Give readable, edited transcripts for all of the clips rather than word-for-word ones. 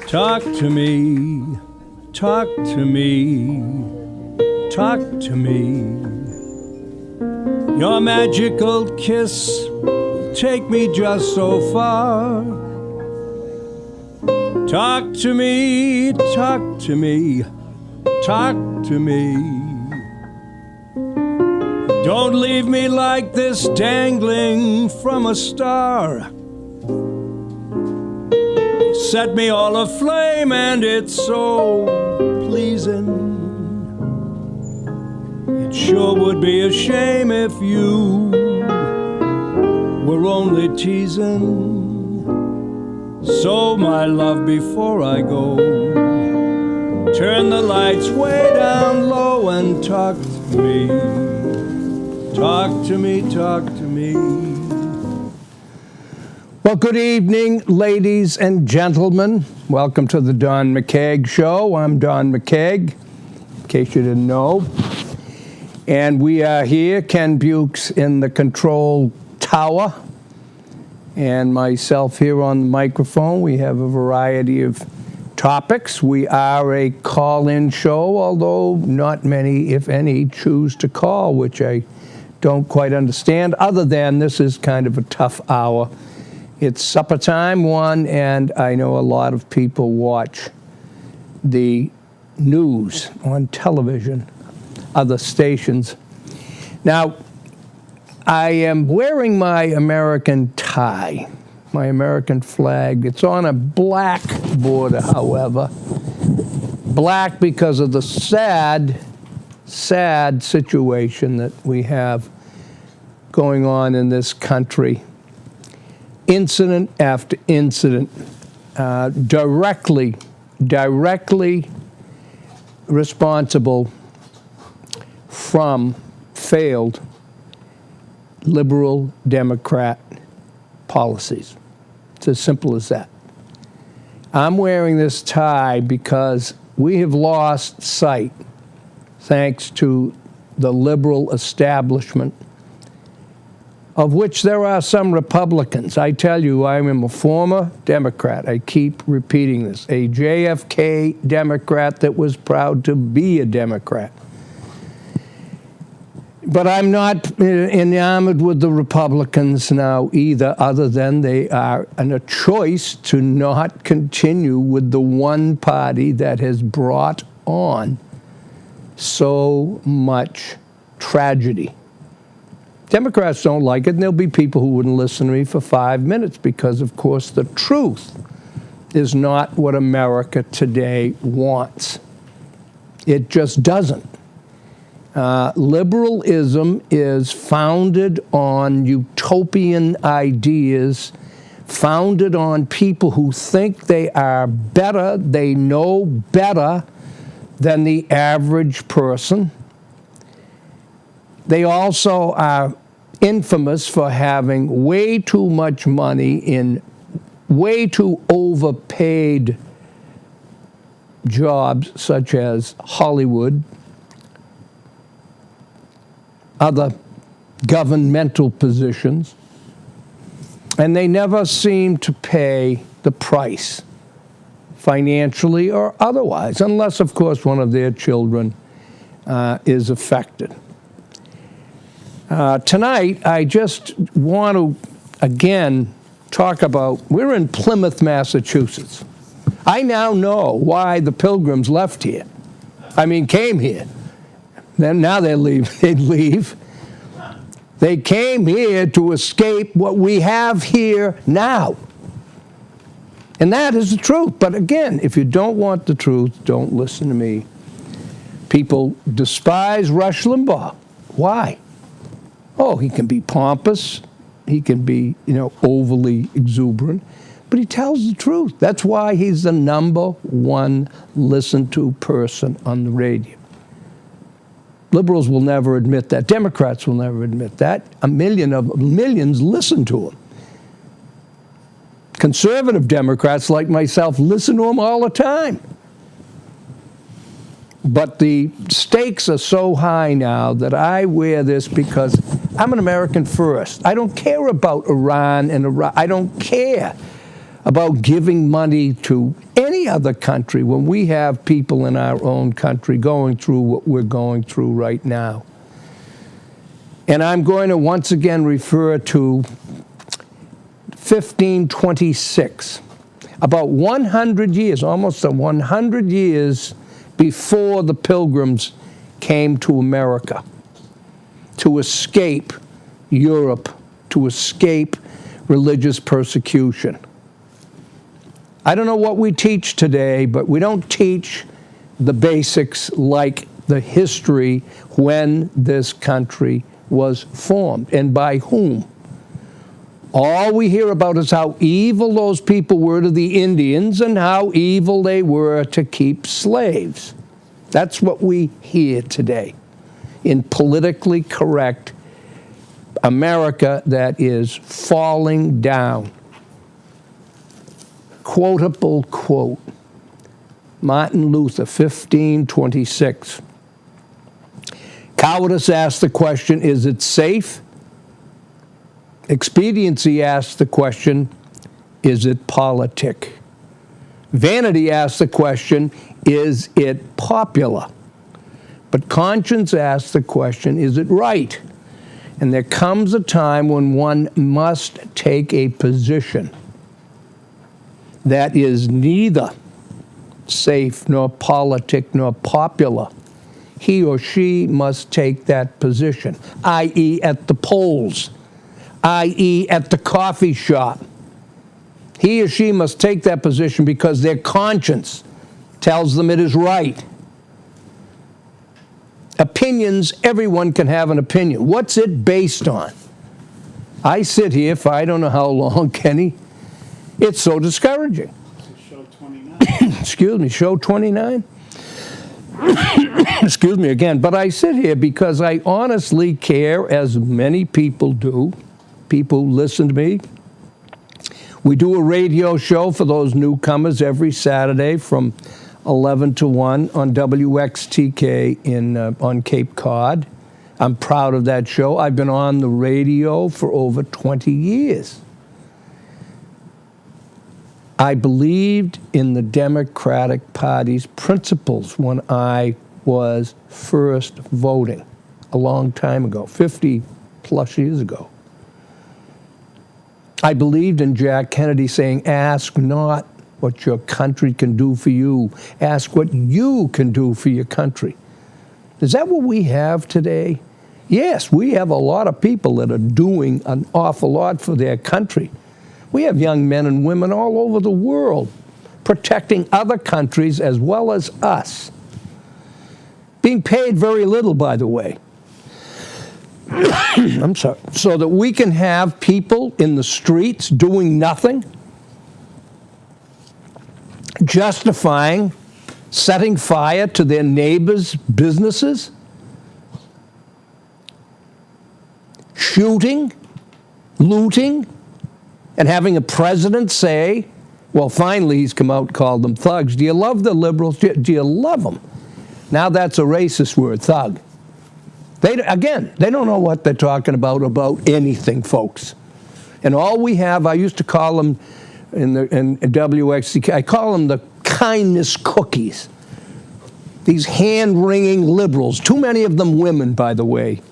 Talk to me, talk to me, talk to me. Your magical kiss, take me just so far. Talk to me, talk to me, talk to me. Don't leave me like this, dangling from a star. Set me all aflame and it's so pleasing. It sure would be a shame if you were only teasing. So my love, before I go, turn the lights way down low and talk to me. Talk to me, talk to me. Well, good evening, ladies and gentlemen. Welcome to the Don McKeag Show. I'm Don McKeag, in case you didn't know. And we are here, Ken Bukes in the control tower, and myself here on the microphone. We have a variety of topics. We are a call-in show, although not many, if any, choose to call, which I don't quite understand, other than this is kind of a tough hour. It's supper time, and I know a lot of people watch the news on television, other stations. Now, I am wearing my American tie, my American flag. It's on a black border, however. Black because of the sad situation that we have going on in this country. Incident after incident, directly responsible from failed liberal Democrat policies. It's as simple as that. I'm wearing this tie because we have lost sight, thanks to the liberal establishment, of which there are some Republicans. I tell you, I am a former Democrat. I keep repeating this. A JFK Democrat that was proud to be a Democrat. But I'm not enamored with the Republicans now either, other than they are in a choice to not continue with the one party that has brought on so much tragedy. Democrats don't like it, and there'll be people who wouldn't listen to me for 5 minutes because, of course, the truth is not what America today wants. It just doesn't. Liberalism is founded on utopian ideas, founded on people who think they are better, they know better than the average person. They also are infamous for having way too much money in way too overpaid jobs such as Hollywood, other governmental positions, and they never seem to pay the price, financially or otherwise, unless, of course, one of their children is affected. Tonight, I just want to, again, talk about, we're in Plymouth, Massachusetts. I now know why the Pilgrims left here. I mean, came here. Then now they leave. They leave. They came here to escape what we have here now. And that is the truth. But again, if you don't want the truth, don't listen to me. People despise Rush Limbaugh. Why? Oh, he can be pompous. He can be, overly exuberant. But he tells the truth. That's why he's the number one listened to person on the radio. Liberals will never admit that. Democrats will never admit that. Millions listen to him. Conservative Democrats like myself listen to him all the time. But the stakes are so high now that I wear this because I'm an American first. I don't care about Iran and Iraq. I don't care about giving money to any other country when we have people in our own country going through what we're going through right now. And I'm going to once again refer to 1526, about 100 years, almost 100 years before the Pilgrims came to America to escape Europe, to escape religious persecution. I don't know what we teach today, but we don't teach the basics like the history when this country was formed and by whom. All we hear about is how evil those people were to the Indians and how evil they were to keep slaves. That's what we hear today in politically correct America that is falling down. Quotable quote, Martin Luther, 1526. Cowardice asks the question, is it safe? Expediency asks the question, is it politic? Vanity asks the question, is it popular? But conscience asks the question, is it right? And there comes a time when one must take a position that is neither safe nor politic nor popular. He or she must take that position, i.e. at the polls, i.e. at the coffee shop. He or she must take that position because their conscience tells them it is right. Opinions, everyone can have an opinion. What's it based on? I sit here for I don't know how long, Kenny. It's so discouraging. Show 29. Excuse me, show 29? Excuse me again. But I sit here because I honestly care, as many people do. People listen to me. We do a radio show for those newcomers every Saturday from 11 to 1 on WXTK on Cape Cod. I'm proud of that show. I've been on the radio for over 20 years. I believed in the Democratic Party's principles when I was first voting a long time ago, 50 plus years ago. I believed in Jack Kennedy saying, ask not what your country can do for you. Ask what you can do for your country. Is that what we have today? Yes, we have a lot of people that are doing an awful lot for their country. We have young men and women all over the world protecting other countries as well as us. Being paid very little, by the way. I'm sorry. So that we can have people in the streets doing nothing, justifying setting fire to their neighbors' businesses, shooting, looting, and having a president say, well, finally he's come out and called them thugs. Do you love the liberals? Do you love them? Now that's a racist word, thug. They don't know what they're talking about anything, folks. And all we have, I used to call them in WXCK, I call them the kindness cookies. These hand-wringing liberals, too many of them women, by the way,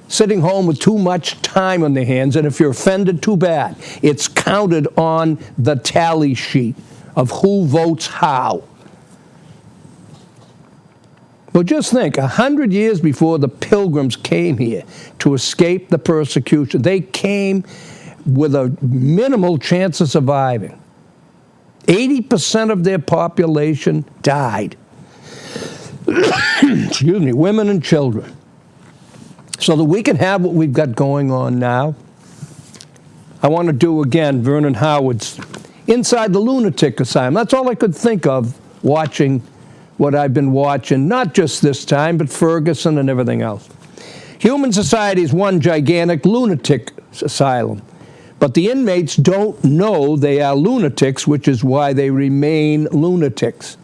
sitting home with too much time on their hands, and if you're offended, too bad. It's counted on the tally sheet of who votes how. Well, just think, 100 years before the Pilgrims came here to escape the persecution, they came with a minimal chance of surviving. 80% of their population died. Excuse me, women and children. So that we can have what we've got going on now, I want to do again Vernon Howard's Inside the Lunatic Asylum. That's all I could think of watching what I've been watching, not just this time, but Ferguson and everything else. Human society is one gigantic lunatic asylum, but the inmates don't know they are lunatics, which is why they remain lunatics.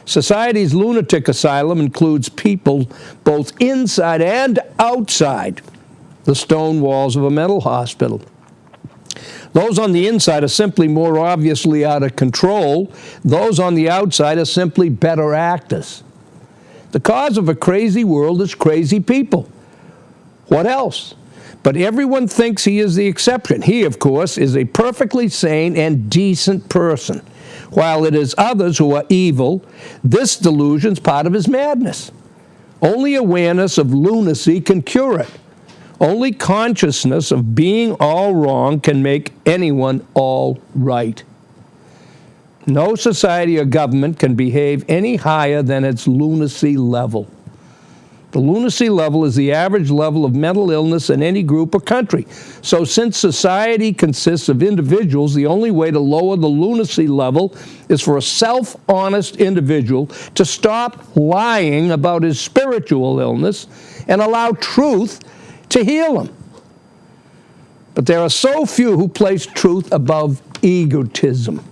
Society's lunatic asylum includes people both inside and outside the stone walls of a mental hospital. Those on the inside are simply more obviously out of control. Those on the outside are simply better actors. The cause of a crazy world is crazy people. What else? But everyone thinks he is the exception. He, of course, is a perfectly sane and decent person. While it is others who are evil, this delusion's part of his madness. Only awareness of lunacy can cure it. Only consciousness of being all wrong can make anyone all right. No society or government can behave any higher than its lunacy level. The lunacy level is the average level of mental illness in any group or country. So since society consists of individuals, the only way to lower the lunacy level is for a self-honest individual to stop lying about his spiritual illness and allow truth to heal him. But there are so few who place truth above egotism.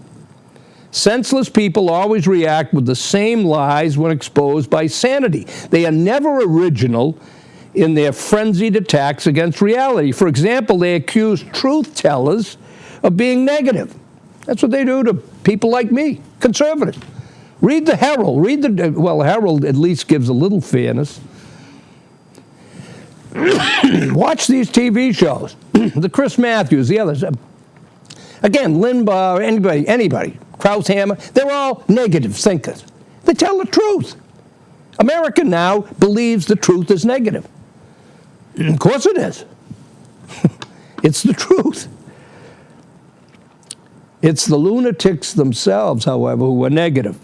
Senseless people always react with the same lies when exposed by sanity. They are never original in their frenzied attacks against reality. For example, they accuse truth tellers of being negative. That's what they do to people like me, conservatives. Read the Herald. Well, Herald at least gives a little fairness. Watch these TV shows. The Chris Matthews, the others. Again, Limbaugh, anybody. Kraushammer, they're all negative thinkers. They tell the truth. America now believes the truth is negative. Of course it is. It's the truth. It's the lunatics themselves, however, who are negative.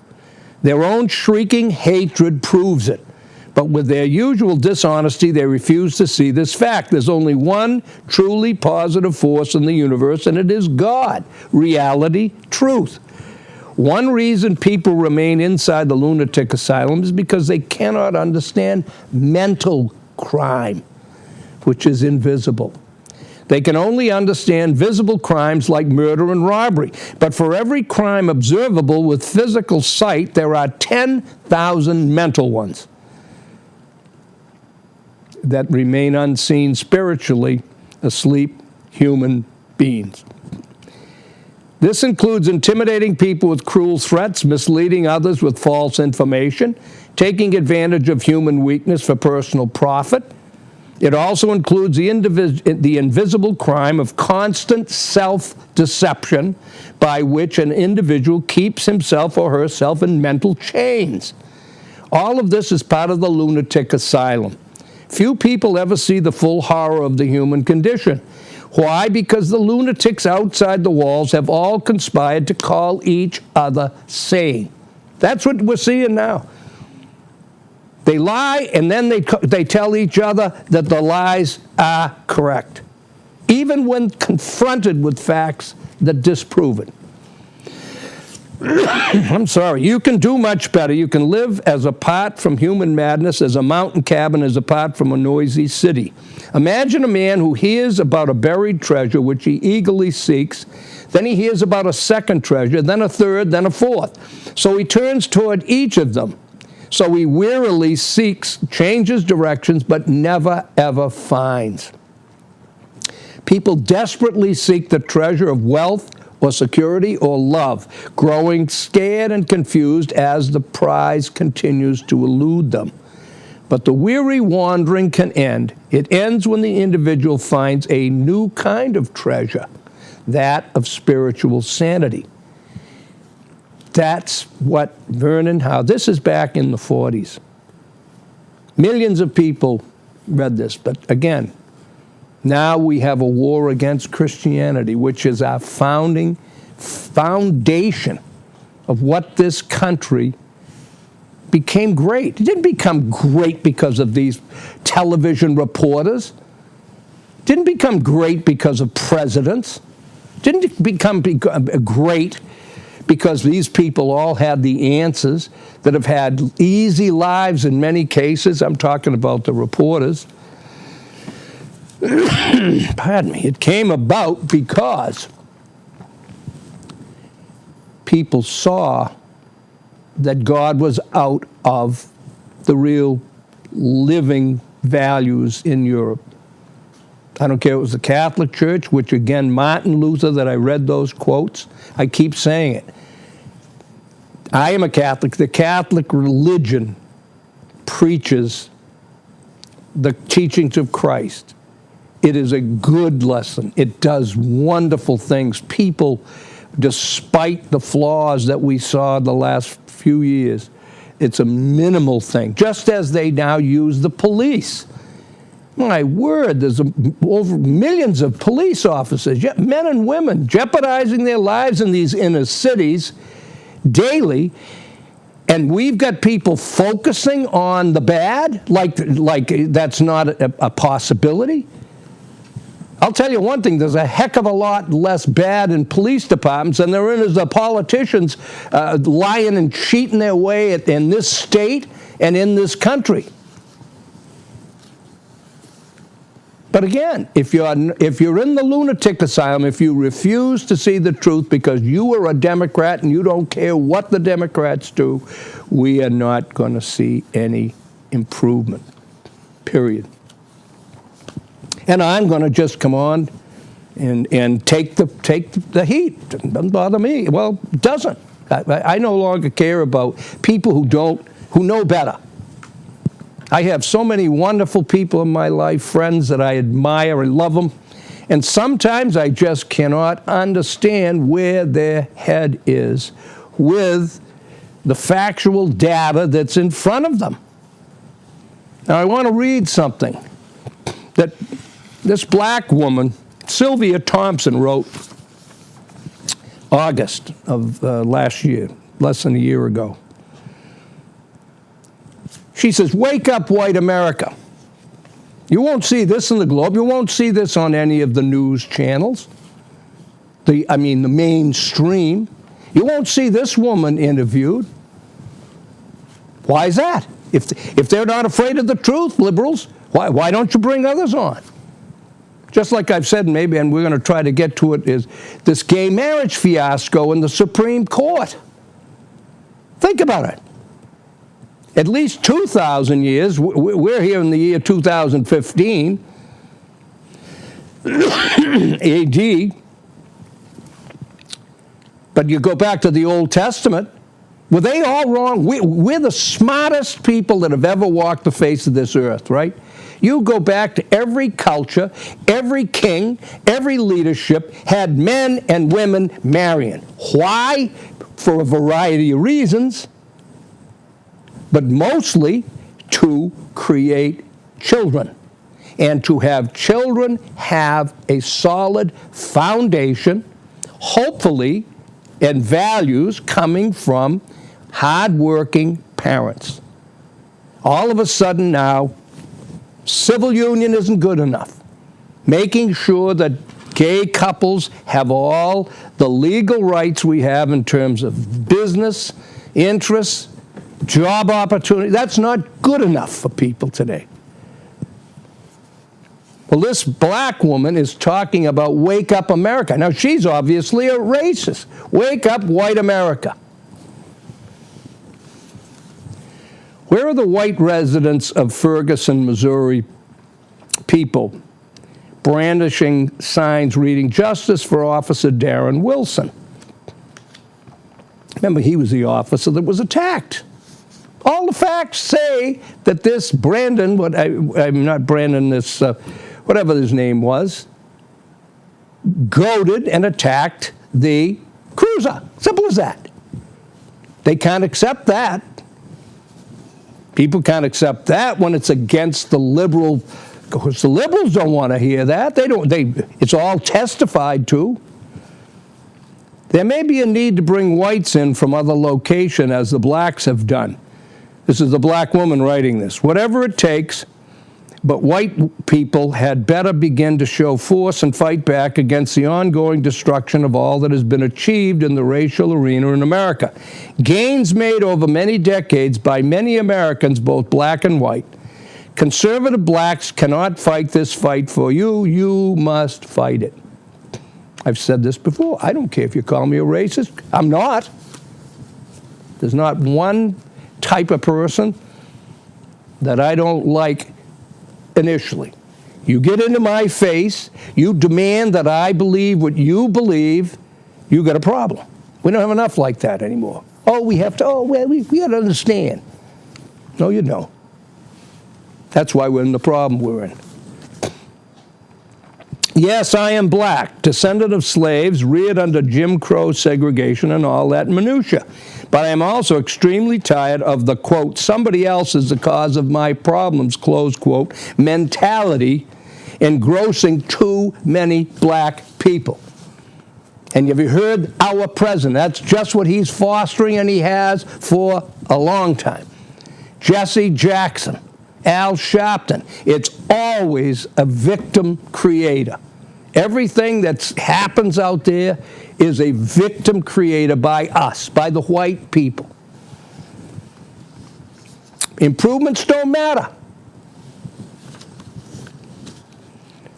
Their own shrieking hatred proves it. But with their usual dishonesty, they refuse to see this fact. There's only one truly positive force in the universe, and it is God, reality, truth. One reason people remain inside the lunatic asylum is because they cannot understand mental crime, which is invisible. They can only understand visible crimes like murder and robbery. But for every crime observable with physical sight, there are 10,000 mental ones that remain unseen spiritually, asleep human beings. This includes intimidating people with cruel threats, misleading others with false information, taking advantage of human weakness for personal profit. It also includes the invisible crime of constant self-deception by which an individual keeps himself or herself in mental chains. All of this is part of the lunatic asylum. Few people ever see the full horror of the human condition. Why? Because the lunatics outside the walls have all conspired to call each other sane. That's what we're seeing now. They lie, and then they tell each other that the lies are correct, even when confronted with facts that disprove it. I'm sorry. You can do much better. You can live as apart from human madness as a mountain cabin is apart from a noisy city. Imagine a man who hears about a buried treasure which he eagerly seeks. Then he hears about a second treasure, then a third, then a fourth. So he turns toward each of them. So he wearily seeks, changes directions, but never, ever finds. People desperately seek the treasure of wealth or security or love, growing scared and confused as the prize continues to elude them. But the weary wandering can end. It ends when the individual finds a new kind of treasure, that of spiritual sanity. That's what Vernon Howe, this is back in the 40s. Millions of people read this, but again, now we have a war against Christianity, which is our foundation of what this country became great. It didn't become great because of these television reporters. It didn't become great because of presidents. It didn't become great because these people all had the answers, that have had easy lives in many cases. I'm talking about the reporters. Pardon me. It came about because people saw that God was out of the real living values in Europe. I don't care if it was the Catholic Church, which again, Martin Luther, that I read those quotes. I keep saying it. I am a Catholic. The Catholic religion preaches the teachings of Christ. It is a good lesson. It does wonderful things. People, despite the flaws that we saw the last few years, it's a minimal thing, just as they now use the police. My word, there's over millions of police officers, men and women, jeopardizing their lives in these inner cities daily, and we've got people focusing on the bad, like that's not a possibility. I'll tell you one thing, there's a heck of a lot less bad in police departments than there is the politicians lying and cheating their way in this state and in this country. But again, if you're in the lunatic asylum, if you refuse to see the truth because you are a Democrat and you don't care what the Democrats do, we are not going to see any improvement, period. And I'm going to just come on and take the heat. It doesn't bother me. Well, it doesn't. I no longer care about people who know better. I have so many wonderful people in my life, friends that I admire and love them, and sometimes I just cannot understand where their head is with the factual data that's in front of them. Now, I want to read something that this black woman, Sylvia Thompson, wrote August of last year, less than a year ago. She says, "Wake up, white America." You won't see this in the Globe. You won't see this on any of the news channels, the mainstream. You won't see this woman interviewed. Why is that? If they're not afraid of the truth, liberals, why don't you bring others on? Just like I've said, maybe, and we're going to try to get to it, is this gay marriage fiasco in the Supreme Court. Think about it. At least 2,000 years, we're here in the year 2015, AD, but you go back to the Old Testament, were they all wrong? We're the smartest people that have ever walked the face of this earth, right? You go back to every culture, every king, every leadership had men and women marrying. Why? For a variety of reasons, but mostly to create children. And to have children have a solid foundation, hopefully, and values coming from hardworking parents. All of a sudden now, civil union isn't good enough. Making sure that gay couples have all the legal rights we have in terms of business, interests, job opportunity, that's not good enough for people today. Well, this black woman is talking about wake up America. Now, she's obviously a racist. Wake up, white America. Where are the white residents of Ferguson, Missouri people brandishing signs reading "Justice for Officer Darren Wilson"? Remember, he was the officer that was attacked. All the facts say that this Brandon, whatever his name was, goaded and attacked the cruiser. Simple as that. They can't accept that. People can't accept that when it's against the liberal, because the liberals don't want to hear that. It's all testified to. There may be a need to bring whites in from other locations, as the blacks have done. This is a black woman writing this. Whatever it takes, but white people had better begin to show force and fight back against the ongoing destruction of all that has been achieved in the racial arena in America. Gains made over many decades by many Americans, both black and white. Conservative blacks cannot fight this fight for you. You must fight it. I've said this before. I don't care if you call me a racist. I'm not. There's not one type of person that I don't like initially. You get into my face, you demand that I believe what you believe, you got a problem. We don't have enough like that anymore. Oh, we have to, we got to understand. No, you don't. That's why we're in the problem we're in. Yes, I am black, descendant of slaves, reared under Jim Crow segregation and all that minutia. But I am also extremely tired of the, quote, somebody else is the cause of my problems, close quote, mentality engrossing too many black people. And have you heard our president? That's just what he's fostering, and he has for a long time. Jesse Jackson, Al Sharpton. It's always a victim creator. Everything that happens out there is a victim created by us, by the white people. Improvements don't matter.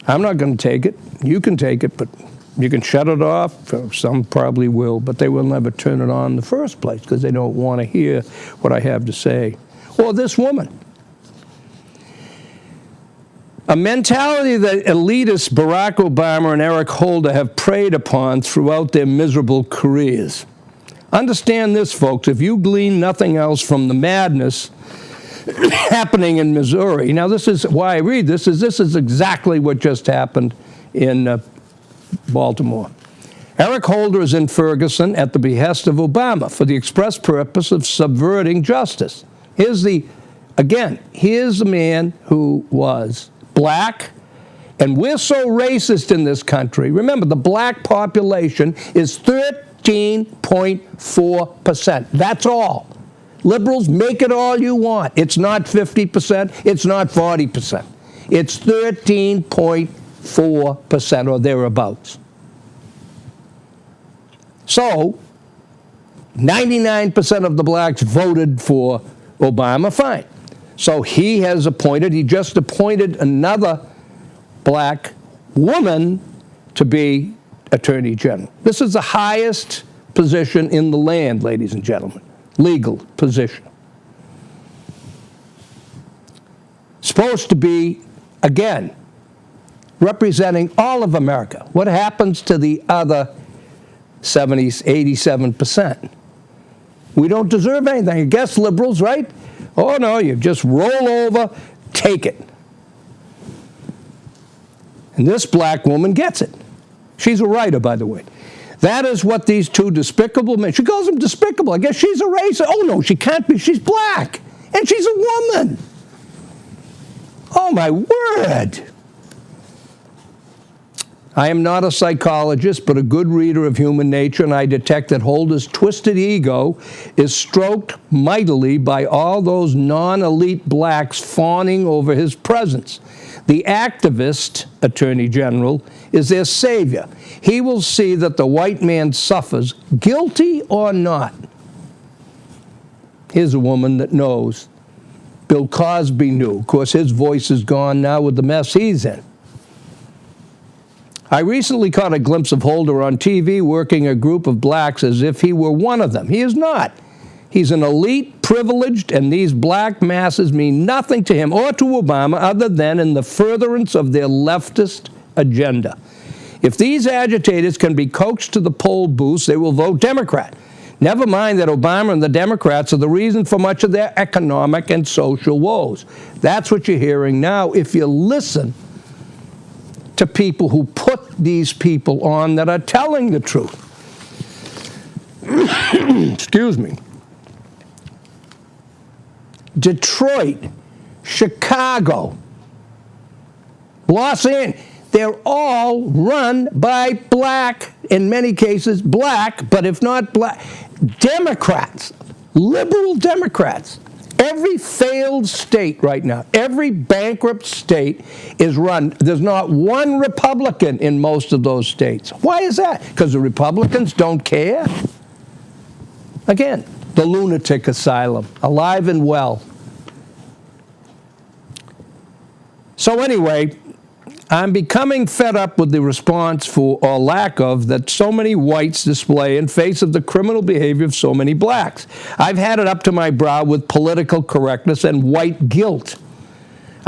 I'm not going to take it. You can take it, but you can shut it off. Some probably will, but they will never turn it on in the first place because they don't want to hear what I have to say. Or this woman. A mentality that elitists Barack Obama and Eric Holder have preyed upon throughout their miserable careers. Understand this, folks. If you glean nothing else from the madness happening in Missouri, now this is why I read this is exactly what just happened in Baltimore. Eric Holder is in Ferguson at the behest of Obama for the express purpose of subverting justice. Here's the man who was black, and we're so racist in this country. Remember, the black population is 13.4%. That's all. Liberals, make it all you want. It's not 50%. It's not 40%. It's 13.4% or thereabouts. So, 99% of the blacks voted for Obama, fine. So he just appointed another black woman to be Attorney General. This is the highest position in the land, ladies and gentlemen, legal position. Supposed to be, again, representing all of America. What happens to the other 87%? We don't deserve anything. I guess liberals, right? Oh, no, you just roll over, take it. And this black woman gets it. She's a writer, by the way. That is what these two despicable men, she calls them despicable. I guess she's a racist. Oh, no, she can't be. She's black. And she's a woman. Oh, my word. I am not a psychologist, but a good reader of human nature, and I detect that Holder's twisted ego is stroked mightily by all those non-elite blacks fawning over his presence. The activist Attorney General is their savior. He will see that the white man suffers, guilty or not. Here's a woman that knows. Bill Cosby knew. Of course, his voice is gone now with the mess he's in. I recently caught a glimpse of Holder on TV working a group of blacks as if he were one of them. He is not. He's an elite, privileged, and these black masses mean nothing to him or to Obama other than in the furtherance of their leftist agenda. If these agitators can be coaxed to the poll booths, they will vote Democrat. Never mind that Obama and the Democrats are the reason for much of their economic and social woes. That's what you're hearing now if you listen to people who put these people on that are telling the truth. Excuse me. Detroit, Chicago, Los Angeles, they're all run by black, in many cases black, but if not black, Democrats, liberal Democrats. Every failed state right now, every bankrupt state is run. There's not one Republican in most of those states. Why is that? Because the Republicans don't care? Again, the lunatic asylum, alive and well. So anyway, I'm becoming fed up with the response for, or lack of, that so many whites display in face of the criminal behavior of so many blacks. I've had it up to my brow with political correctness and white guilt.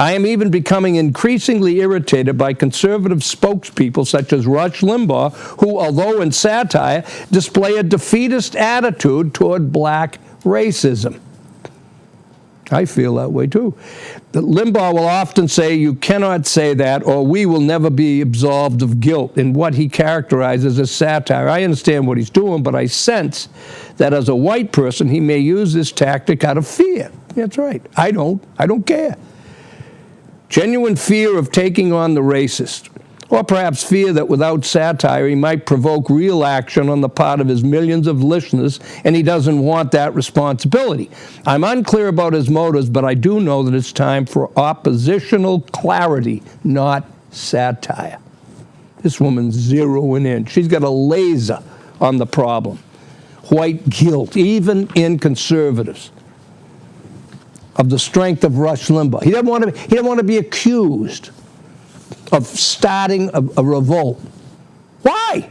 I am even becoming increasingly irritated by conservative spokespeople such as Rush Limbaugh, who, although in satire, display a defeatist attitude toward black racism. I feel that way too. Limbaugh will often say, "You cannot say that," or "We will never be absolved of guilt," in what he characterizes as satire. I understand what he's doing, but I sense that as a white person, he may use this tactic out of fear. That's right. I don't care. Genuine fear of taking on the racist, or perhaps fear that without satire he might provoke real action on the part of his millions of listeners, and he doesn't want that responsibility. I'm unclear about his motives, but I do know that it's time for oppositional clarity, not satire. This woman's zeroing in. She's got a laser on the problem. White guilt, even in conservatives, of the strength of Rush Limbaugh. He doesn't want to be accused of starting a revolt. Why?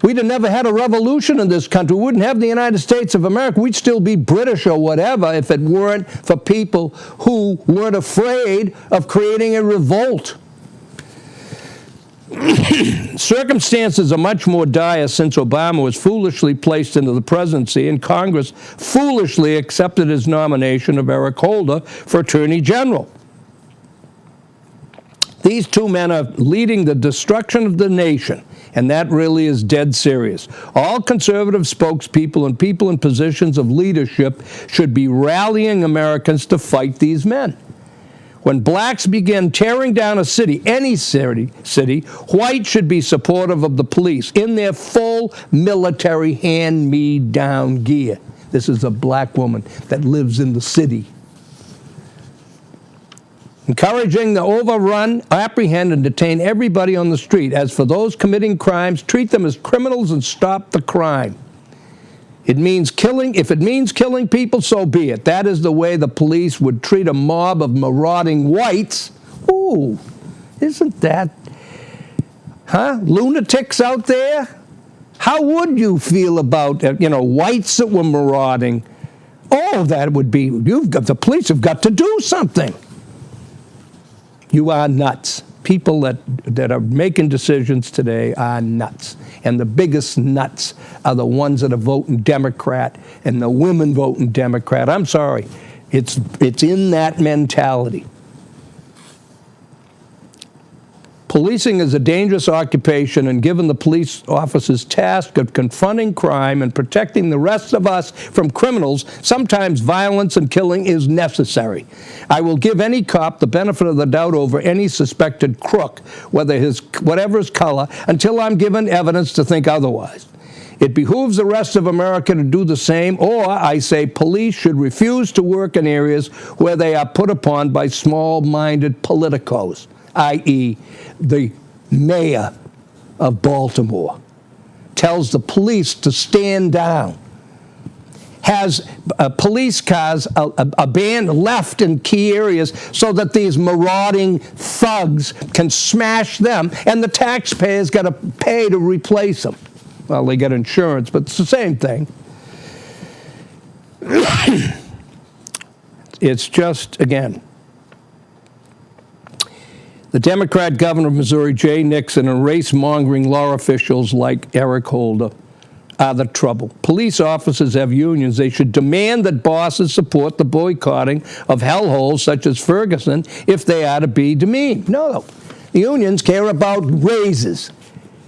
We'd have never had a revolution in this country. We wouldn't have the United States of America. We'd still be British or whatever if it weren't for people who weren't afraid of creating a revolt. Circumstances are much more dire since Obama was foolishly placed into the presidency and Congress foolishly accepted his nomination of Eric Holder for Attorney General. These two men are leading the destruction of the nation, and that really is dead serious. All conservative spokespeople and people in positions of leadership should be rallying Americans to fight these men. When blacks begin tearing down a city, any city, whites should be supportive of the police in their full military hand-me-down gear. This is a black woman that lives in the city. Encouraging the overrun, apprehend, and detain everybody on the street. As for those committing crimes, treat them as criminals and stop the crime. It means killing. If it means killing people, so be it. That is the way the police would treat a mob of marauding whites. Ooh, isn't that, lunatics out there? How would you feel about, whites that were marauding? Oh, that would be, the police have got to do something. You are nuts. People that are making decisions today are nuts. And the biggest nuts are the ones that are voting Democrat and the women voting Democrat. I'm sorry. It's in that mentality. Policing is a dangerous occupation, and given the police officers' task of confronting crime and protecting the rest of us from criminals, sometimes violence and killing is necessary. I will give any cop the benefit of the doubt over any suspected crook, whatever his color, until I'm given evidence to think otherwise. It behooves the rest of America to do the same, or, I say, police should refuse to work in areas where they are put upon by small-minded politicos, i.e., the mayor of Baltimore tells the police to stand down, has police cars abandoned, left in key areas so that these marauding thugs can smash them, and the taxpayers got to pay to replace them. Well, they get insurance, but it's the same thing. It's just, again, the Democrat governor of Missouri, Jay Nixon, and race-mongering law officials like Eric Holder are the trouble. Police officers have unions. They should demand that bosses support the boycotting of hellholes such as Ferguson if they are to be demeaned. No, the unions care about raises.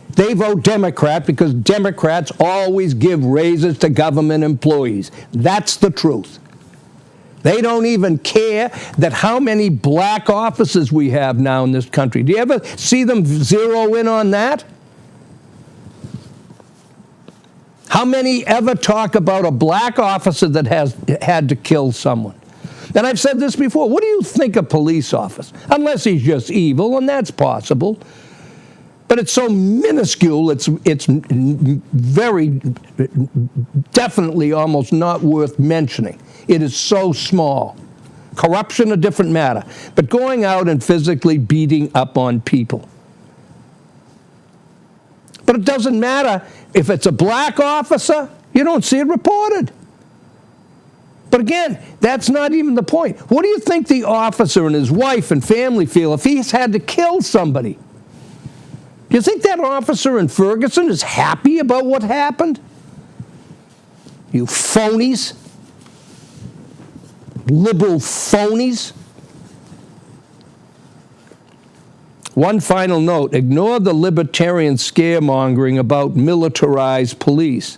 They vote Democrat because Democrats always give raises to government employees. That's the truth. They don't even care that how many black officers we have now in this country. Do you ever see them zero in on that? How many ever talk about a black officer that has had to kill someone? And I've said this before. What do you think of police officer? Unless he's just evil, and that's possible. But it's so minuscule, it's very definitely almost not worth mentioning. It is so small. Corruption, a different matter. But going out and physically beating up on people. But it doesn't matter if it's a black officer, you don't see it reported. But again, that's not even the point. What do you think the officer and his wife and family feel if he's had to kill somebody? Do you think that officer in Ferguson is happy about what happened? You phonies. Liberal phonies. One final note, ignore the libertarian scaremongering about militarized police.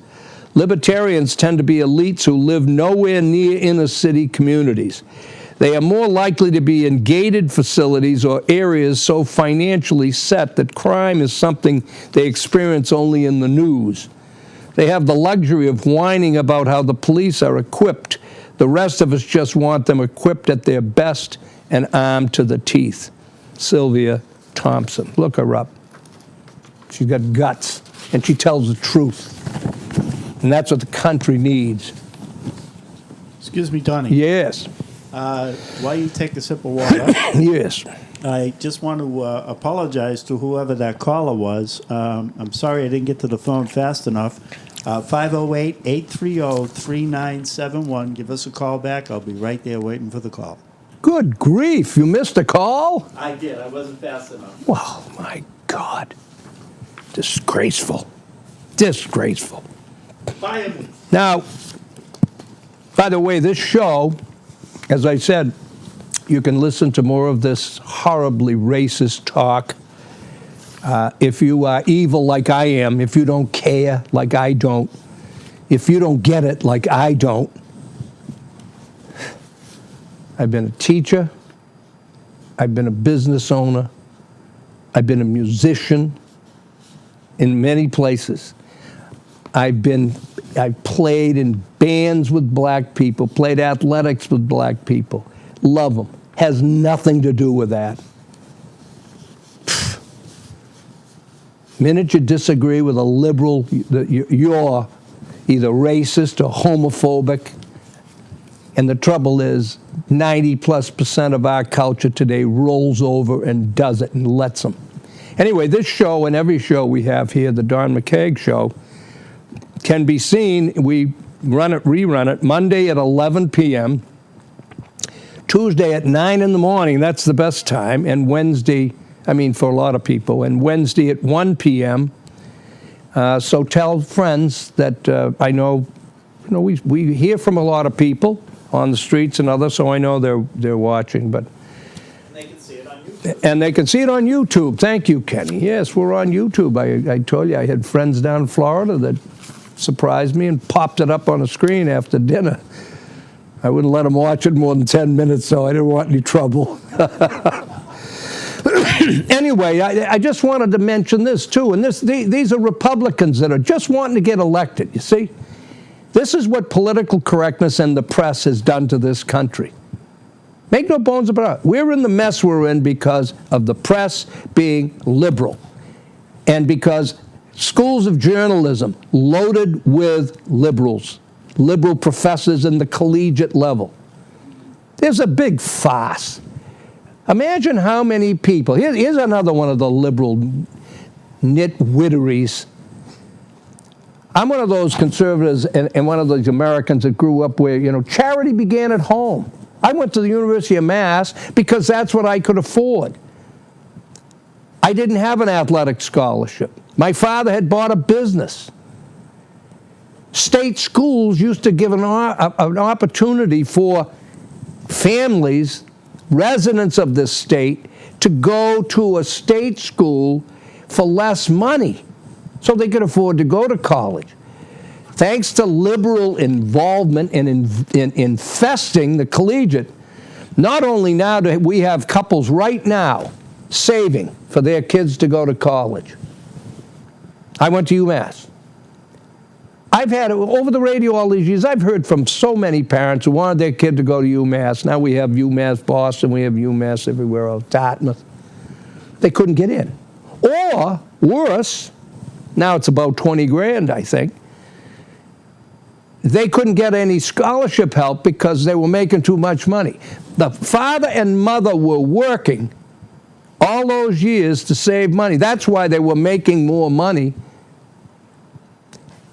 Libertarians tend to be elites who live nowhere near inner city communities. They are more likely to be in gated facilities or areas so financially set that crime is something they experience only in the news. They have the luxury of whining about how the police are equipped. The rest of us just want them equipped at their best and armed to the teeth. Sylvia Thompson. Look her up. She's got guts, and she tells the truth. And that's what the country needs. Excuse me, Donnie. Yes. While you take a sip of water, Yes. I just want to apologize to whoever that caller was. I'm sorry I didn't get to the phone fast enough. 508-830-3971. Give us a call back. I'll be right there waiting for the call. Good grief. You missed a call? I did. I wasn't fast enough. Oh, my God. Disgraceful. Disgraceful. Fire me. Now, by the way, this show, as I said, you can listen to more of this horribly racist talk. If you are evil like I am, if you don't care like I don't, if you don't get it like I don't. I've been a teacher. I've been a business owner. I've been a musician in many places. I've played in bands with black people, played athletics with black people. Love them. Has nothing to do with that. Minute you disagree with a liberal, you're either racist or homophobic. And the trouble is, 90+% of our culture today rolls over and does it and lets them. Anyway, this show and every show we have here, the Don McKeag Show, can be seen. We rerun it Monday at 11 p.m., Tuesday at 9 in the morning, that's the best time, and Wednesday, for a lot of people, and Wednesday at 1 p.m. So tell friends that I know, we hear from a lot of people on the streets and others, so I know they're watching. But And they can see it on YouTube. And they can see it on YouTube. Thank you, Kenny. Yes, we're on YouTube. I told you I had friends down in Florida that surprised me and popped it up on the screen after dinner. I wouldn't let them watch it more than 10 minutes, so I didn't want any trouble. Anyway, I just wanted to mention this, too. And these are Republicans that are just wanting to get elected, you see? This is what political correctness and the press has done to this country. Make no bones about it. We're in the mess we're in because of the press being liberal and because schools of journalism loaded with liberals, liberal professors in the collegiate level. There's a big farce. Imagine how many people, here's another one of the liberal nitwitteries. I'm one of those conservatives and one of those Americans that grew up where, charity began at home. I went to the University of Mass because that's what I could afford. I didn't have an athletic scholarship. My father had bought a business. State schools used to give an opportunity for families, residents of this state, to go to a state school for less money so they could afford to go to college. Thanks to liberal involvement in infesting the collegiate, not only now do we have couples right now saving for their kids to go to college. I went to UMass. I've had, over the radio all these years, I've heard from so many parents who wanted their kid to go to UMass. Now we have UMass Boston, we have UMass everywhere else, Dartmouth. They couldn't get in. Or, worse, now it's about 20 grand, I think. They couldn't get any scholarship help because they were making too much money. The father and mother were working all those years to save money. That's why they were making more money.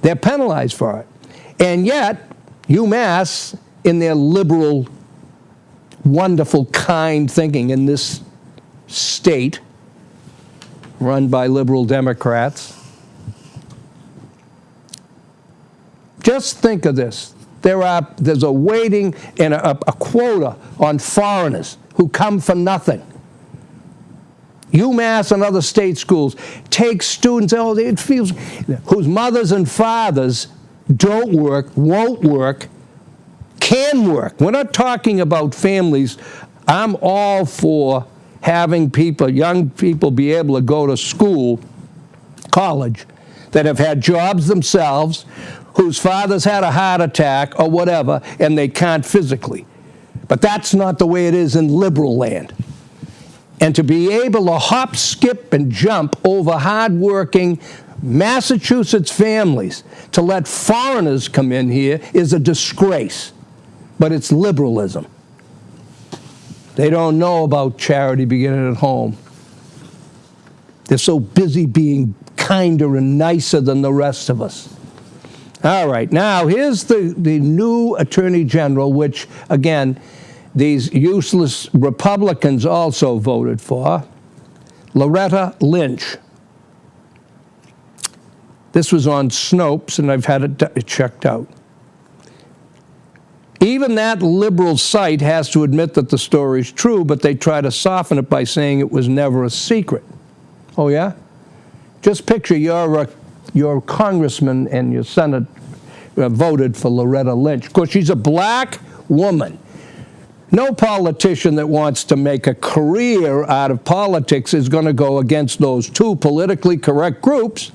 They're penalized for it. And yet, UMass in their liberal, wonderful, kind thinking in this state run by liberal Democrats. Just think of this. There's a waiting and a quota on foreigners who come for nothing. UMass and other state schools take students whose mothers and fathers don't work, won't work, can work. We're not talking about families. I'm all for having people, young people, be able to go to school, college, that have had jobs themselves, whose fathers had a heart attack or whatever, and they can't physically. But that's not the way it is in liberal land. And to be able to hop, skip, and jump over hardworking Massachusetts families to let foreigners come in here is a disgrace. But it's liberalism. They don't know about charity beginning at home. They're so busy being kinder and nicer than the rest of us. All right, now here's the new Attorney General, which, again, these useless Republicans also voted for, Loretta Lynch. This was on Snopes, and I've had it checked out. Even that liberal site has to admit that the story's true, but they try to soften it by saying it was never a secret. Oh, yeah? Just picture your congressman and your Senate voted for Loretta Lynch. Of course, she's a black woman. No politician that wants to make a career out of politics is going to go against those two politically correct groups.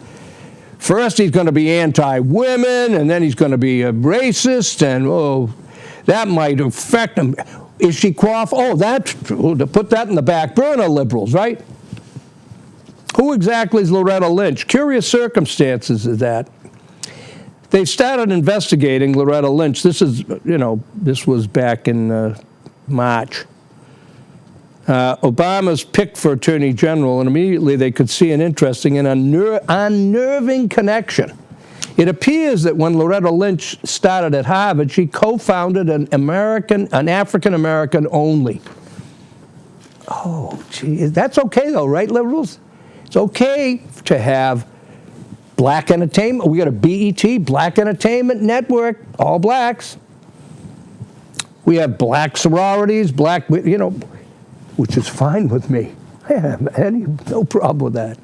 First, he's going to be anti-women, and then he's going to be a racist, and that might affect him. Is she qualified? Oh, that's true. To put that in the back burner, liberals, right? Who exactly is Loretta Lynch? Curious circumstances is that. They started investigating Loretta Lynch. This was back in March. Obama's picked for Attorney General, and immediately they could see an interesting and unnerving connection. It appears that when Loretta Lynch started at Harvard, she co-founded an African-American only. Oh, gee, that's okay though, right, liberals? It's okay to have black entertainment. We got a BET, Black Entertainment Network, all blacks. We have black sororities, which is fine with me. I have no problem with that.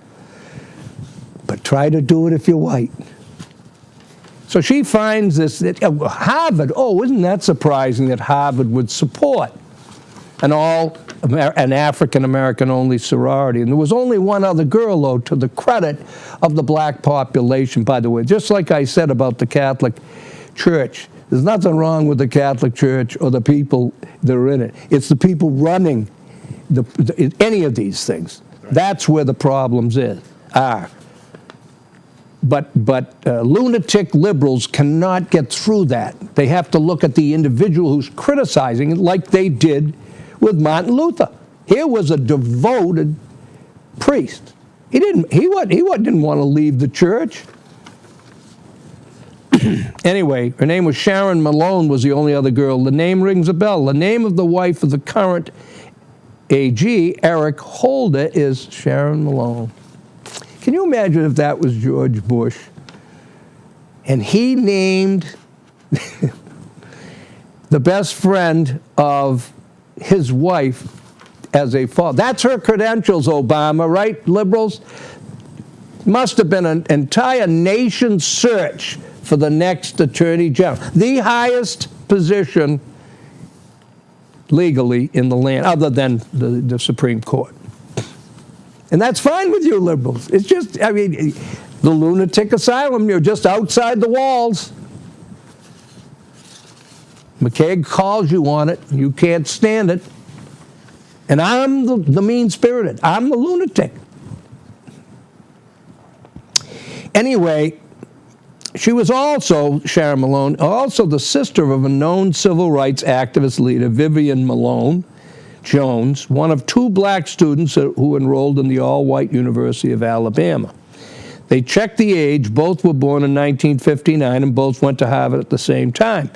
But try to do it if you're white. So she finds this, Harvard, isn't that surprising that Harvard would support an African-American only sorority. And there was only one other girl, though, to the credit of the black population, by the way. Just like I said about the Catholic Church, there's nothing wrong with the Catholic Church or the people that are in it. It's the people running any of these things. Right. That's where the problems are. But lunatic liberals cannot get through that. They have to look at the individual who's criticizing it, like they did with Martin Luther. Here was a devoted priest. He didn't want to leave the church. Anyway, her name was Sharon Malone, was the only other girl. The name rings a bell. The name of the wife of the current AG, Eric Holder, is Sharon Malone. Can you imagine if that was George Bush? And he named the best friend of his wife as a father. That's her credentials, Obama, right, liberals? Must have been an entire nation search for the next Attorney General. The highest position legally in the land, other than the Supreme Court. And that's fine with you liberals. It's just, the lunatic asylum, you're just outside the walls. McKeag calls you on it. You can't stand it. And I'm the mean-spirited. I'm the lunatic. Anyway, she was also, Sharon Malone, also the sister of a known civil rights activist leader, Vivian Malone Jones, one of two black students who enrolled in the all-white University of Alabama. They checked the age. Both were born in 1959, and both went to Harvard at the same time.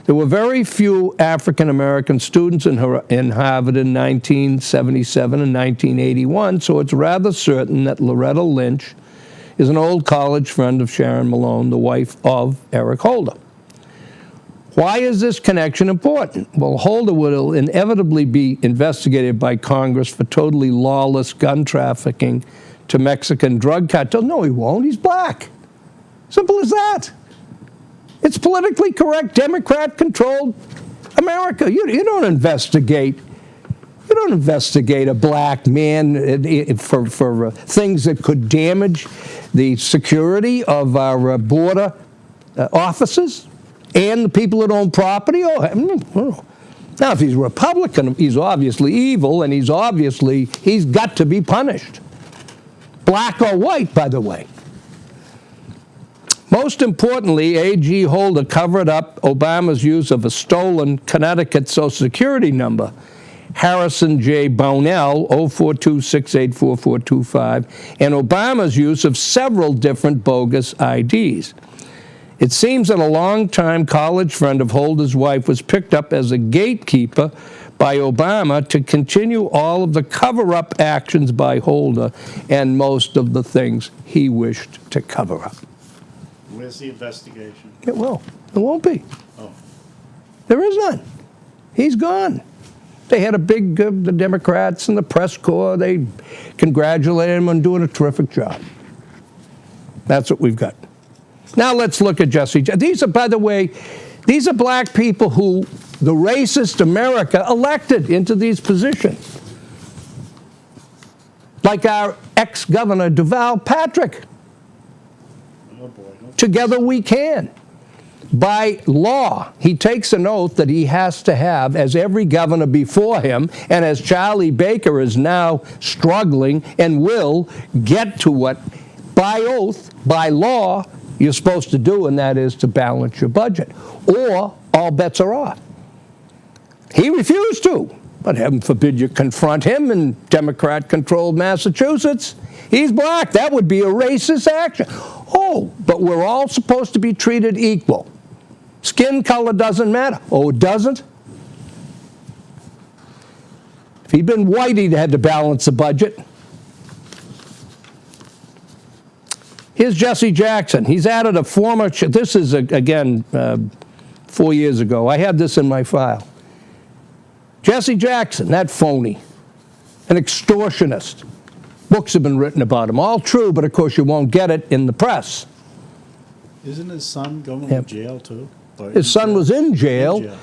There were very few African-American students in Harvard in 1977 and 1981, so it's rather certain that Loretta Lynch is an old college friend of Sharon Malone, the wife of Eric Holder. Why is this connection important? Well, Holder will inevitably be investigated by Congress for totally lawless gun trafficking to Mexican drug cartels. No, he won't. He's black. Simple as that. It's politically correct, Democrat-controlled America. You don't investigate. You don't investigate a black man for things that could damage the security of our border officers and the people that own property. Now, if he's Republican, he's obviously evil, and he's got to be punished. Black or white, by the way. Most importantly, A.G. Holder covered up Obama's use of a stolen Connecticut Social Security number, Harrison J. Brownell, 042684425, and Obama's use of several different bogus IDs. It seems that a longtime college friend of Holder's wife was picked up as a gatekeeper by Obama to continue all of the cover-up actions by Holder and most of the things he wished to cover up. Where's the investigation? It will. It won't be. Oh. There is none. He's gone. They had a big, the Democrats and the press corps, they congratulated him on doing a terrific job. That's what we've got. Now let's look at Jesse. These are, by the way, these are black people who the racist America elected into these positions. Like our ex-governor, Deval Patrick. Oh boy. Together we can. By law, he takes an oath that he has to have, as every governor before him, and as Charlie Baker is now struggling and will get to what, by oath, by law, you're supposed to do, and that is to balance your budget. Or all bets are off. He refused to, but heaven forbid you confront him in Democrat-controlled Massachusetts. He's black. That would be a racist action. Oh, but we're all supposed to be treated equal. Skin color doesn't matter. Oh, it doesn't? If he'd been white, he'd had to balance the budget. Here's Jesse Jackson. He's added a former, this is, again, 4 years ago. I had this in my file. Jesse Jackson, that phony, an extortionist. Books have been written about him. All true, but of course you won't get it in the press. Isn't his son going to jail too? His son was in jail,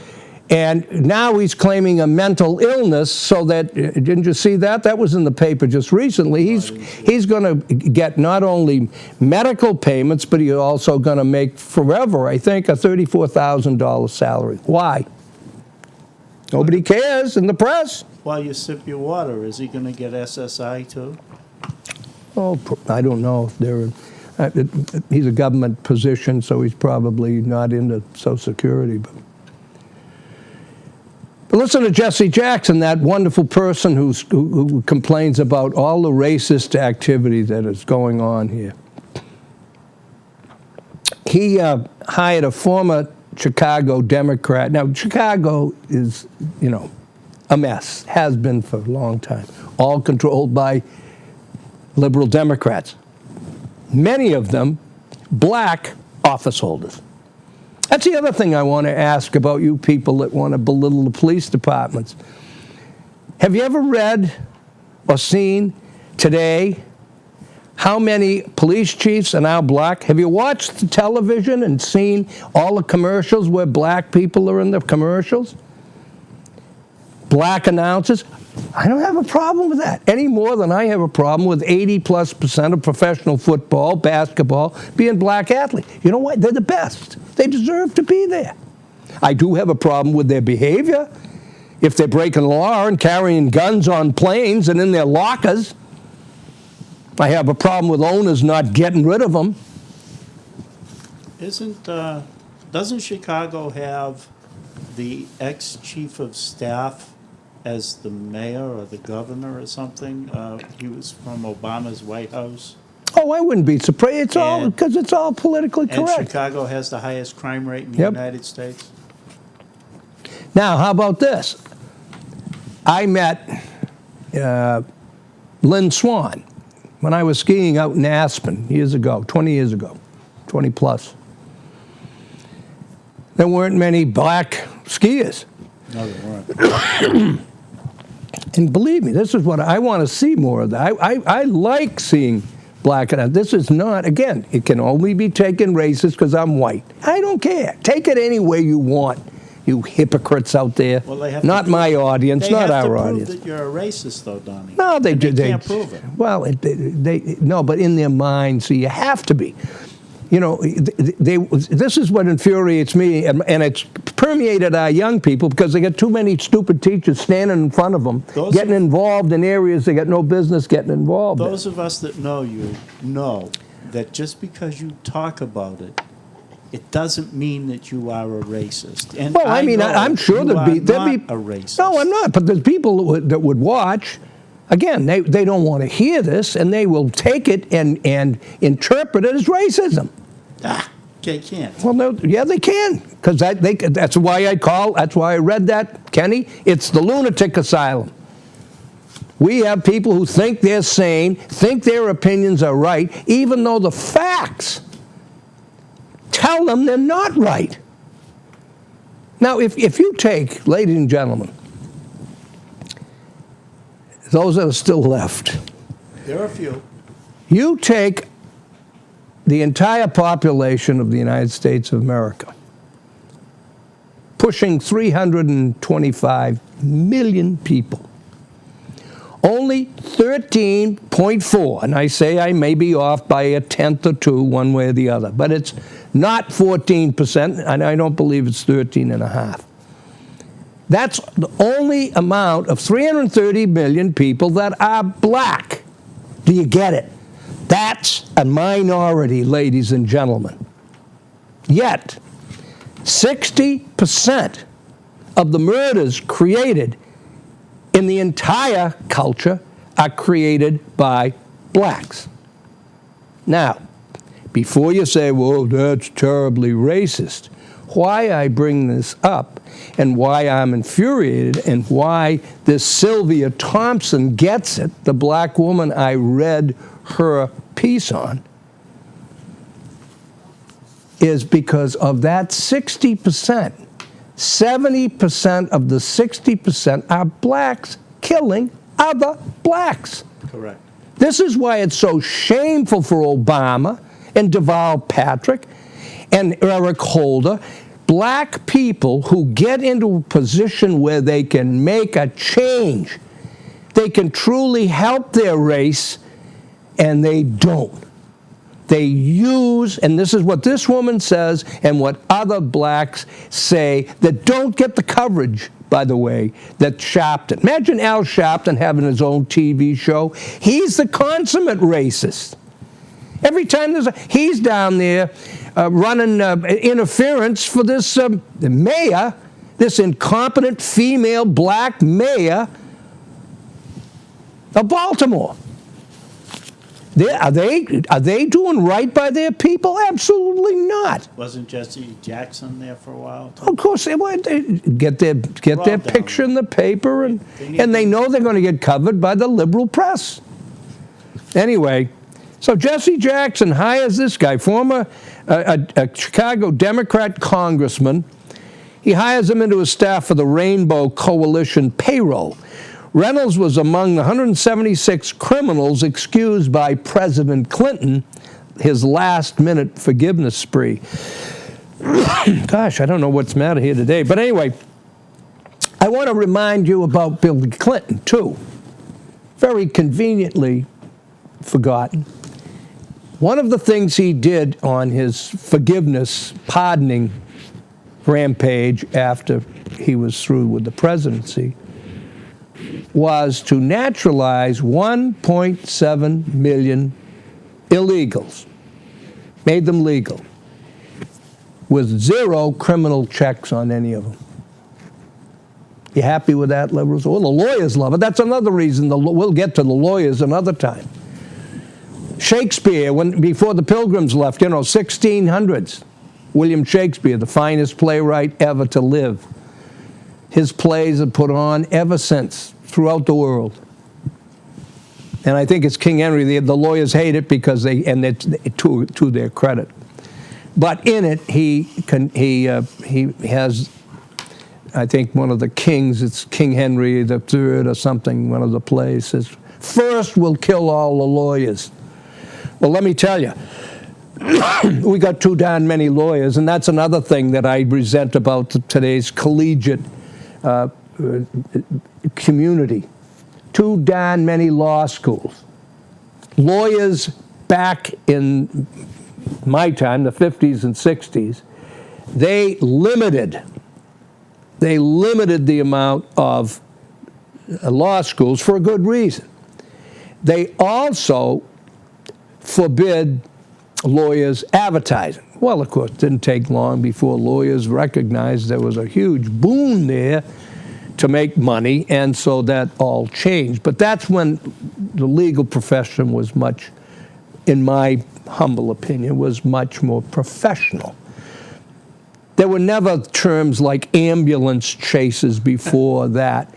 and now he's claiming a mental illness, so that, didn't you see that? That was in the paper just recently. He's going to get not only medical payments, but he's also going to make forever, I think, a $34,000 salary. Why? Nobody cares in the press. While you sip your water, is he going to get SSI too? Oh, I don't know if they're... he's a government position, so he's probably not into Social Security. But listen to Jesse Jackson, that wonderful person who complains about all the racist activity that is going on here. He hired a former Chicago Democrat. Now, Chicago is, a mess, has been for a long time, all controlled by liberal Democrats. Many of them black office holders. That's the other thing I want to ask about you people that want to belittle the police departments. Have you ever read or seen today how many police chiefs are now black? Have you watched the television and seen all the commercials where black people are in the commercials? Black announcers? I don't have a problem with that any more than I have a problem with 80+% of professional football, basketball, being black athletes. You know what? They're the best. They deserve to be there. I do have a problem with their behavior. If they're breaking law and carrying guns on planes and in their lockers, I have a problem with owners not getting rid of them. Doesn't Chicago have the ex-chief of staff as the mayor or the governor or something? He was from Obama's White House. Oh, I wouldn't be surprised. It's all politically correct. And Chicago has the highest crime rate in the United States. Now, how about this? I met Lynn Swan when I was skiing out in Aspen years ago, 20 years ago, 20 plus. There weren't many black skiers. No, they weren't. And believe me, this is what I want to see more of that. I like seeing black. And this is not, again, it can only be taken racist because I'm white. I don't care. Take it any way you want, you hypocrites out there. Well, they have not to my audience, not our They audience. have to prove that you're a racist, though, Donnie. No, they do. They can't prove it. Well, no, but in their mind, so you have to be. You know, this is what infuriates me, and it's permeated our young people because they got too many stupid teachers standing in front of them, getting involved in areas they got no business getting involved in. Those of us that know you know that just because you talk about it, it doesn't mean that you are a racist. And Well, I mean, know I'm sure you there'd be a racist. No, I'm not. But there's people that would watch. Again, they don't want to hear this, and they will take it and interpret it as racism. They can't. Well, no, yeah, they can, because that's why I read that, Kenny. It's the lunatic asylum. We have people who think they're sane, think their opinions are right, even though the facts tell them they're not right. Now, if you take, ladies and gentlemen, those that are still left, There are a few. you take the entire population of the United States of America, pushing 325 million people. Only 13.4, and I say I may be off by a tenth or two one way or the other, but it's not 14%, and I don't believe it's 13.5. That's the only amount of 330 million people that are black. Do you get it? That's a minority, ladies and gentlemen. Yet, 60% of the murders created in the entire culture are created by blacks. Now, before you say, well, that's terribly racist, why I bring this up and why I'm infuriated and why this Sylvia Thompson gets it, the black woman I read her piece on, is because of that 60%. 70% of the 60% are blacks killing other blacks. Correct. This is why it's so shameful for Obama and Deval Patrick and Eric Holder, black people who get into a position where they can make a change. They can truly help their race, and they don't. They use, and this is what this woman says and what other blacks say that don't get the coverage, by the way, that Sharpton. Imagine Al Sharpton having his own TV show. He's the consummate racist. Every time he's down there running interference for this mayor, this incompetent female black mayor of Baltimore. Are they doing right by their people? Absolutely not. Wasn't Jesse Jackson there for a while? Of course, they get their picture in the paper, and they know they're going to get covered by the liberal press. Anyway, so Jesse Jackson hires this guy, former a Chicago Democrat congressman. He hires him into his staff for the Rainbow Coalition payroll. Reynolds was among the 176 criminals excused by President Clinton, his last-minute forgiveness spree. Gosh, I don't know what's the matter here today. But anyway, I want to remind you about Bill Clinton, too. Very conveniently forgotten. One of the things he did on his forgiveness, pardoning rampage after he was through with the presidency was to naturalize 1.7 million illegals, made them legal, with zero criminal checks on any of them. You happy with that, liberals? Well, the lawyers love it. That's another reason. We'll get to the lawyers another time. Shakespeare, before the Pilgrims left, 1600s, William Shakespeare, the finest playwright ever to live, his plays are put on ever since throughout the world. And I think it's King Henry. The lawyers hate it because it's to their credit. But in it, he has, I think, one of the kings. It's King Henry III or something. One of the plays says, "First, we'll kill all the lawyers." Well, let me tell you, we got too darn many lawyers, and that's another thing that I resent about today's collegiate community. Too darn many law schools. Lawyers back in my time, the 50s and 60s, they limited the amount of law schools for a good reason. They also forbid lawyers advertising. Well, of course, it didn't take long before lawyers recognized there was a huge boon there to make money, and so that all changed. But that's when the legal profession was much, in my humble opinion, was much more professional. There were never terms like ambulance chases before that.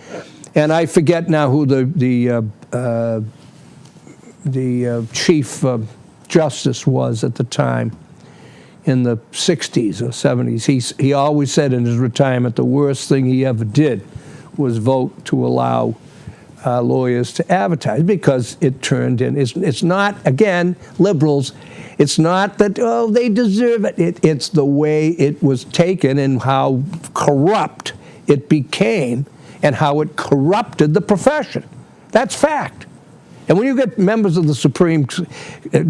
And I forget now who the chief justice was at the time in the 60s or 70s. He always said in his retirement the worst thing he ever did was vote to allow lawyers to advertise, because it turned in. It's not, again, liberals, it's not that, oh, they deserve it. It's the way it was taken and how corrupt it became and how it corrupted the profession. That's fact. And when you get members of the Supreme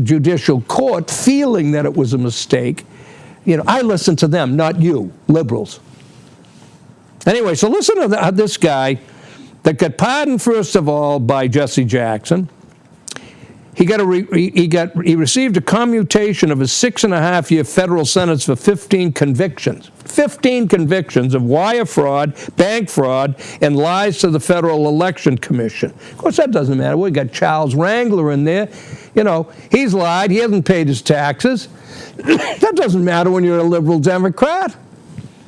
Judicial Court feeling that it was a mistake, I listen to them, not you, liberals. Anyway, so listen to this guy that got pardoned, first of all, by Jesse Jackson. He received a commutation of his 6.5-year federal sentence for 15 convictions. 15 convictions of wire fraud, bank fraud, and lies to the Federal Election Commission. Of course, that doesn't matter. We got Charles Wrangler in there. He's lied. He hasn't paid his taxes. That doesn't matter when you're a liberal Democrat.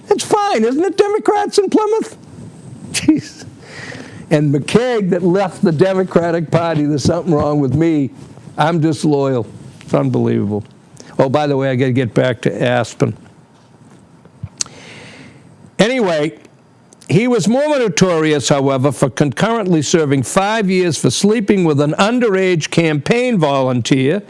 It's fine, isn't it, Democrats in Plymouth? Jeez. And McKeag that left the Democratic Party, there's something wrong with me. I'm disloyal. It's unbelievable. Oh, by the way, I got to get back to Aspen. Anyway, he was more notorious, however, for concurrently serving 5 years for sleeping with an underage campaign volunteer.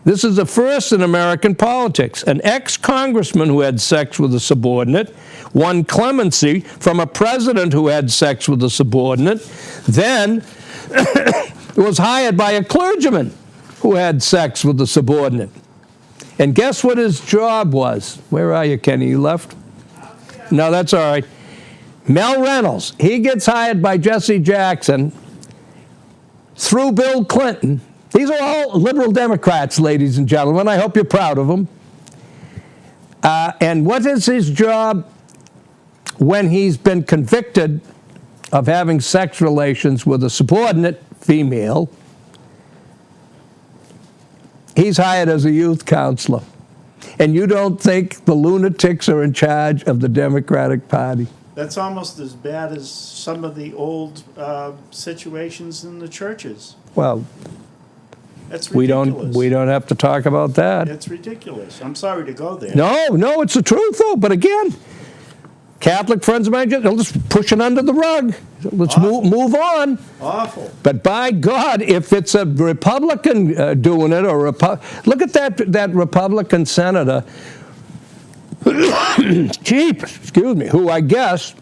This is the first in American politics. An ex-congressman who had sex with a subordinate won clemency from a president who had sex with a subordinate, then was hired by a clergyman who had sex with a subordinate. And guess what his job was? Where are you, Kenny? You left? No, that's all right. Mel Reynolds. He gets hired by Jesse Jackson through Bill Clinton. These are all liberal Democrats, ladies and gentlemen. I hope you're proud of them. And what is his job when he's been convicted of having sex relations with a subordinate female? He's hired as a youth counselor. And you don't think the lunatics are in charge of the Democratic Party? That's almost as bad as some of the old situations in the churches. Well, that's ridiculous. We don't have to talk about that. It's ridiculous. I'm sorry to go there. No, it's the truth, though. But again, Catholic friends of mine, they'll just push it under the rug. Let's move on. Awful. But by God, if it's a Republican doing it, or look at that Republican senator, who I guess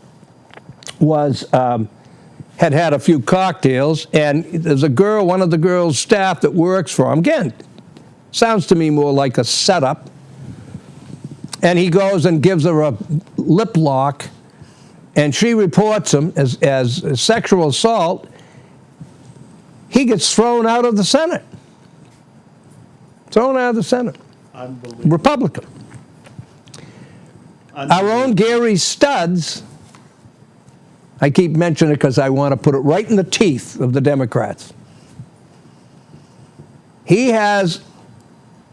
was had a few cocktails, and there's a girl, one of the girls' staff that works for him. Again, sounds to me more like a setup. And he goes and gives her a lip lock, and she reports him as sexual assault. He gets thrown out of the Senate. Thrown out of the Senate. Unbelievable. Republican. Our own Gary Studs, I keep mentioning it because I want to put it right in the teeth of the Democrats. He has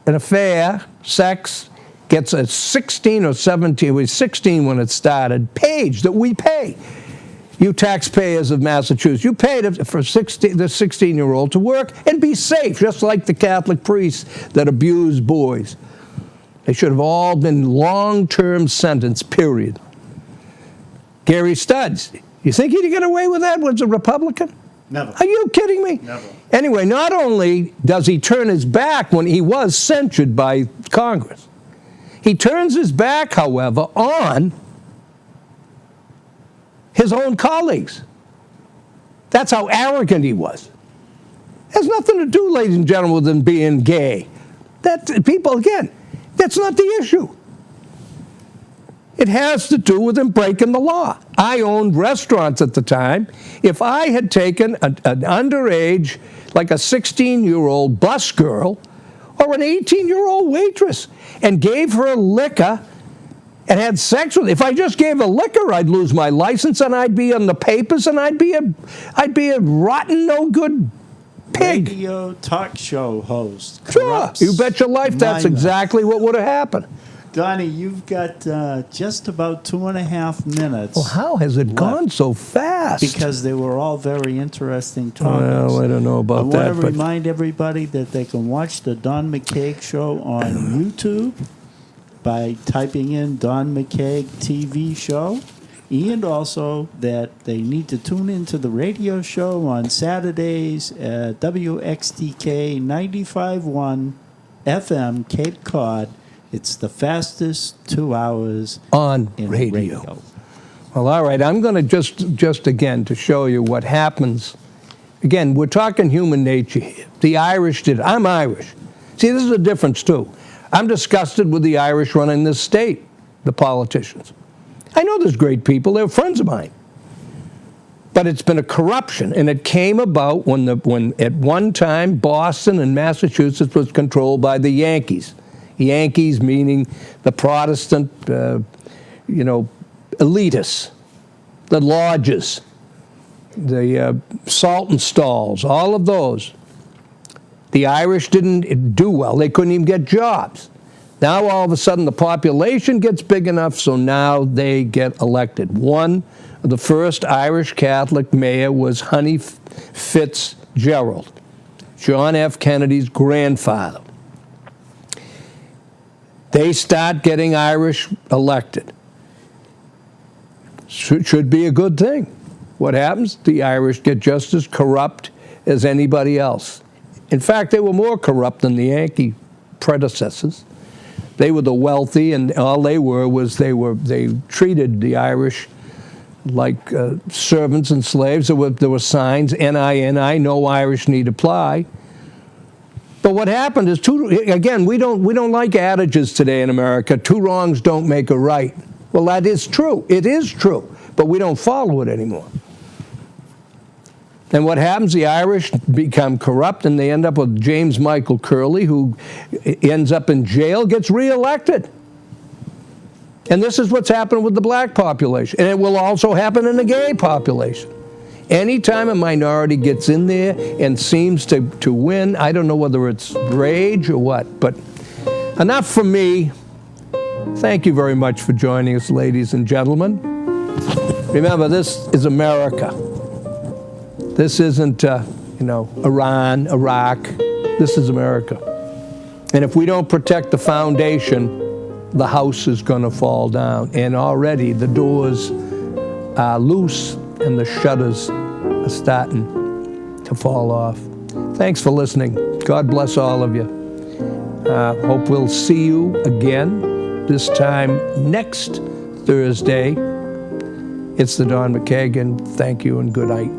an affair, sex, gets a 16 or 17, it was 16 when it started, page that we pay. You taxpayers of Massachusetts, you paid for the 16-year-old to work and be safe, just like the Catholic priests that abuse boys. They should have all been long-term sentence, period. Gary Studs, you think he'd get away with that as a Republican? Never. Are you kidding me? Never. Anyway, not only does he turn his back when he was censured by Congress, he turns his back, however, on his own colleagues. That's how arrogant he was. It has nothing to do, ladies and gentlemen, with him being gay. People, again, that's not the issue. It has to do with him breaking the law. I owned restaurants at the time. If I had taken an underage, like a 16-year-old bus girl or an 18-year-old waitress and gave her liquor and had sex with her, if I just gave her liquor, I'd lose my license and I'd be on the papers and I'd be a rotten, no good pig. Radio talk show host. Sure, you bet your life that's minor. exactly what would have happened. Donnie, you've got just about 2.5 minutes. Well, how has it gone so fast? Because they were all very interesting topics. Well, I don't know about that. I want to remind everybody that they can watch the Don McKeag Show on YouTube by typing in Don McKeag TV Show, and also that they need to tune into the radio show on Saturdays at WXTK 95.1 FM Cape Cod. It's the fastest 2 hours on in radio. Well, all right, I'm going to just again to show you what happens. Again, we're talking human nature here. The Irish did it. I'm Irish. See, this is a difference, too. I'm disgusted with the Irish running this state, the politicians. I know there's great people. They're friends of mine. But it's been a corruption, and it came about when at one time Boston and Massachusetts was controlled by the Yankees. Yankees meaning the Protestant, elitists, the lodges, the Sultan stalls, all of those. The Irish didn't do well. They couldn't even get jobs. Now all of a sudden the population gets big enough, so now they get elected. One of the first Irish Catholic mayor was Honey Fitzgerald, John F. Kennedy's grandfather. They start getting Irish elected. Should be a good thing. What happens? The Irish get just as corrupt as anybody else. In fact, they were more corrupt than the Yankee predecessors. They were the wealthy, and all they were was they treated the Irish like servants and slaves. There were signs, N-I-N-I, no Irish need apply. But what happened is, we don't like adages today in America. 2 wrongs don't make a right. Well, that is true. It is true. But we don't follow it anymore. And what happens, the Irish become corrupt, and they end up with James Michael Curley, who ends up in jail, gets reelected. And this is what's happened with the black population. And it will also happen in the gay population. Anytime a minority gets in there and seems to win, I don't know whether it's rage or what, but enough from me. Thank you very much for joining us, ladies and gentlemen. Remember, this is America. This isn't, Iran, Iraq. This is America. And if we don't protect the foundation, the house is going to fall down. And already the doors are loose and the shutters are starting to fall off. Thanks for listening. God bless all of you. Hope we'll see you again, this time next Thursday. It's the Don McKeag, and thank you and good night.